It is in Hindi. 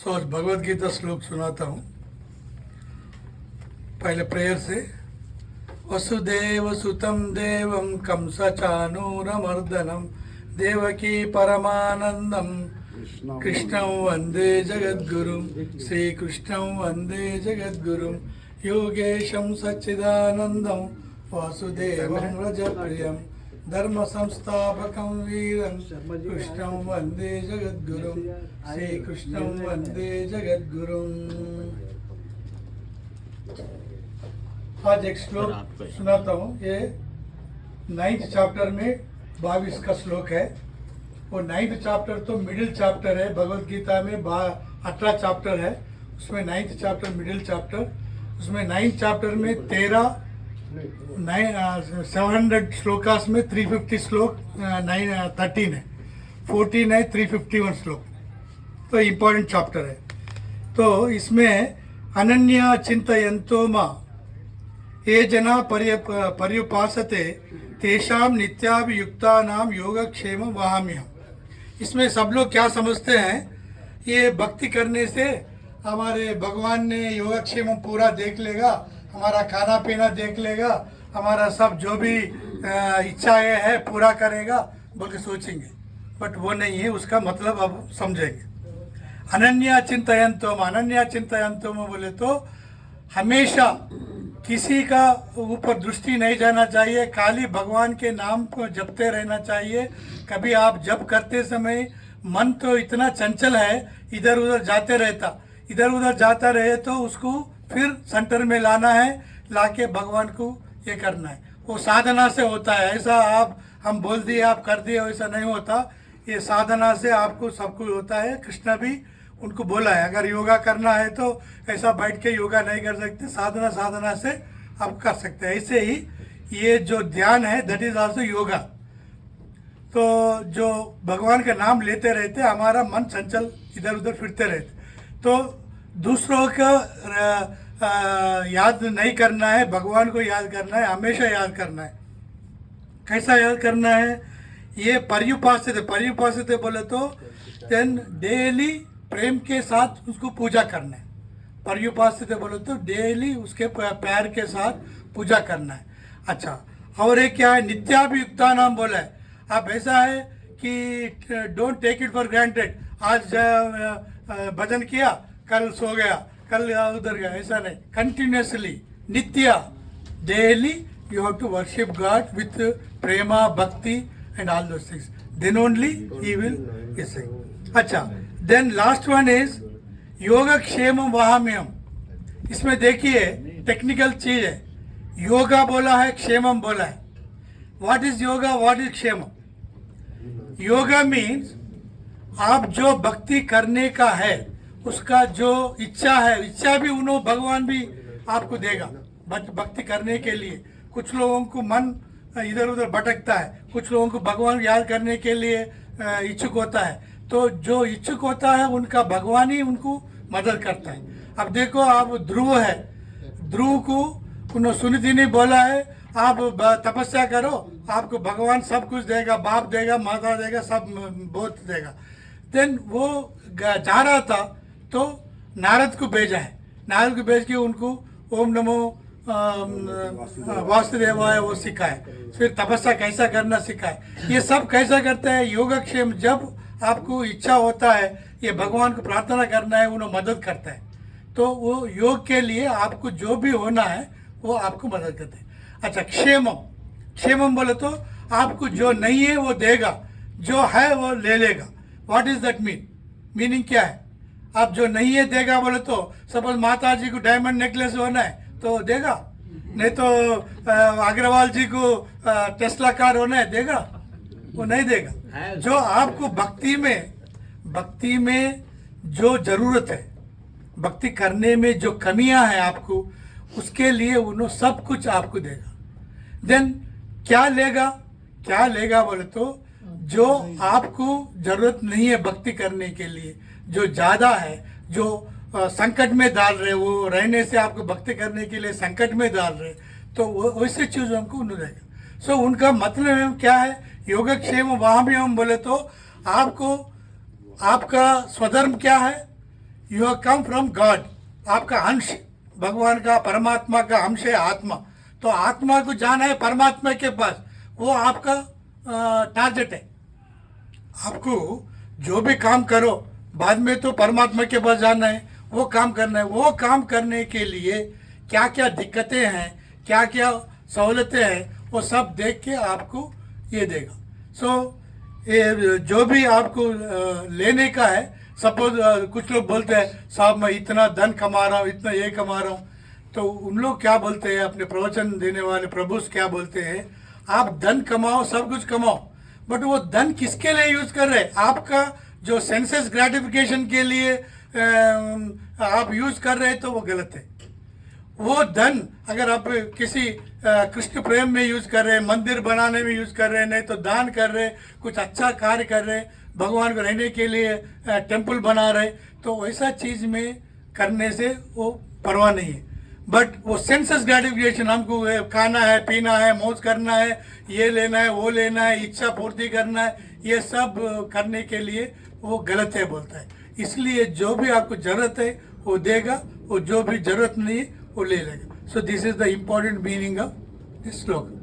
आज भगवत गीता श्लोक सुनाता हूँ। पहले प्रेयर से। वसुदेव सुतं देवं कंसचानूरमर्दनं देवकी परमानंदं कृष्णं वंदे जगद्गुरुं श्रीकृष्णं वंदे जगद्गुरुं योगेशं सच्चिदानंदं वासुदेवं रजप्रियं धर्म संस्थापकं वीरं कृष्णं वंदे जगद्गुरुं श्रीकृष्णं वंदे जगद्गुरुं। आज एक श्लोक सुनाता हूँ। ये 9th चैप्टर में 22 का श्लोक है। वो 9th चैप्टर तो मिडिल चैप्टर है। भगवत गीता में 18 चैप्टर है, उसमें 9th चैप्टर मिडिल चैप्टर। उसमें 9th चैप्टर में 700 श्लोकास में 350 श्लोक 13 है, 14 है, 351 श्लोक। तो इम्पोर्टेंट चैप्टर है। तो इसमें अनन्या चिंतयन्तो मा ये जना पर्युपासते तेषाम नित्याभियुक्तानाम योगक्षेम वहाम्यहम्। इसमें सब लोग क्या समझते हैं, ये भक्ति करने से हमारे भगवान ने योगक्षेम पूरा देख लेगा, हमारा खाना पीना देख लेगा, हमारा सब जो भी इच्छाएं है पूरा करेगा बोल के सोचेंगे। बट वो नहीं है, उसका मतलब अब समझेंगे। अनन्या चिंतयन्तोम बोले तो हमेशा किसी का ऊपर दृष्टि नहीं जाना चाहिए, खाली भगवान के नाम को जपते रहना चाहिए। कभी आप जप करते समय मन तो इतना चंचल है, इधर उधर जाता रहे तो उसको फिर सेंटर में लाना है, लाके भगवान को ये करना है। वो साधना से होता है। ऐसा आप हम बोल दिए आप कर दिए वैसा नहीं होता। ये साधना से आपको सब कुछ होता है। कृष्ण भी उनको बोला है, अगर योगा करना है तो ऐसा बैठ के योगा नहीं कर सकते, साधना से आप कर सकते हैं। ऐसे ही ये जो ध्यान है दैट इज आल्सो योगा। तो जो भगवान का नाम लेते रहते हमारा मन चंचल इधर उधर फिरते रहते, तो दूसरों का याद नहीं करना है, भगवान को याद करना है, हमेशा याद करना है। कैसा याद करना है, ये पर्युपासित बोले तो देन डेली प्रेम के साथ उसको पूजा करना है। पर्युपासित बोले तो डेली उसके पैर के साथ पूजा करना है। अच्छा, और एक क्या है, नित्याभियुक्ता नाम बोला है। आप ऐसा है कि don't take it for granted, आज भजन किया कल सो गया, कल उधर गया, ऐसा नहीं। कंटिन्यूसली नित्य daily you have to worship God with prema bhakti and all those things, then only he will इसे। अच्छा, देन लास्ट वन इज योगक्षेम वहाम्यहम्। इसमें देखिए टेक्निकल चीज है। योगा बोला है, क्षेमम बोला है। What is yoga, what is क्षेम? योगा मीन्स आप जो भक्ति करने का है उसका जो इच्छा है, इच्छा भी उन्होंने भगवान भी आपको देगा भक्ति करने के लिए। कुछ लोगों को मन इधर उधर भटकता है, कुछ लोगों को भगवान याद करने के लिए इच्छुक होता है। तो जो इच्छुक होता है उनका भगवान ही उनको मदद करता है। अब देखो, आप ध्रुव है, ध्रुव को उन्होंने सुनीति ने बोला है आप तपस्या करो, आपको भगवान सब कुछ देगा, बाप देगा, माता देगा, सब बहुत देगा। देन वो जा रहा था तो नारद को भेजा है, नारद को भेज के उनको ओम नमो वासुदेवाय वो सिखाए, फिर तपस्या कैसा करना सिखाए। ये सब कैसा करता है, योगक्षेम। जब आपको इच्छा होता है ये भगवान को प्रार्थना करना है, उन्हें मदद करता है। तो वो योग के लिए आपको जो भी होना है वो आपको मदद करते हैं। अच्छा, क्षेमम बोले तो आपको जो नहीं है वो देगा, जो है वो ले लेगा। व्हाट इज दैट मीनिंग क्या है? आप जो नहीं है देगा बोले तो सपोज माता जी को डायमंड नेकलेस होना है तो देगा, नहीं तो अग्रवाल जी को टेस्ला कार होना है देगा? वो नहीं देगा। जो आपको भक्ति में जो जरूरत है, भक्ति करने में जो कमियां हैं आपको, उसके लिए उन्होंने सब कुछ आपको देगा। देन क्या लेगा बोले तो जो आपको जरूरत नहीं है भक्ति करने के लिए, जो ज्यादा है, जो संकट में डाल रहे, वो रहने से आपको भक्ति करने के लिए संकट में डाल रहे, तो वो वैसे चीज हमको उन्होंने देगा। सो उनका मतलब क्या है, योगक्षेम वहां भी हम बोले तो आपको आपका स्वधर्म क्या है, you have come from God, आपका अंश भगवान का परमात्मा का अंश है आत्मा। तो आत्मा को जाना है परमात्मा के पास, वो आपका टारगेट है। आपको जो भी काम करो बाद में तो परमात्मा के पास जाना है, वो काम करना है। वो काम करने के लिए क्या क्या दिक्कतें हैं, क्या क्या सहूलतें हैं, वो सब देख के आपको ये देगा। ये जो भी आपको लेने का है, सपोज कुछ लोग बोलते हैं साहब मैं इतना धन कमा रहा हूँ, इतना ये कमा रहा हूँ, तो उन लोग क्या बोलते हैं, अपने प्रवचन देने वाले प्रभु क्या बोलते हैं, आप धन कमाओ, सब कुछ कमाओ, बट वो धन किसके लिए यूज कर रहे हैं? आपका जो सेंसेस ग्रेटिफिकेशन के लिए आप यूज कर रहे हैं तो वो गलत है। वो धन अगर आप किसी कृष्ण प्रेम में यूज कर रहे हैं, मंदिर बनाने में यूज कर रहे हैं, नहीं तो दान कर रहे हैं, कुछ अच्छा कार्य कर रहे हैं, भगवान को रहने के लिए टेम्पल बना रहे, तो वैसा चीज में करने से वो परवाह नहीं है। बट वो सेंसस ग्रेटिफिकेशन, हमको खाना है, पीना है, मौज करना है, ये लेना है, वो लेना है, इच्छा पूर्ति करना है, ये सब करने के लिए वो गलत है बोलता है। इसलिए जो भी आपको जरूरत है वो देगा, वो जो भी जरूरत नहीं है वो ले लेगा। So this is the important meaning of this श्लोक।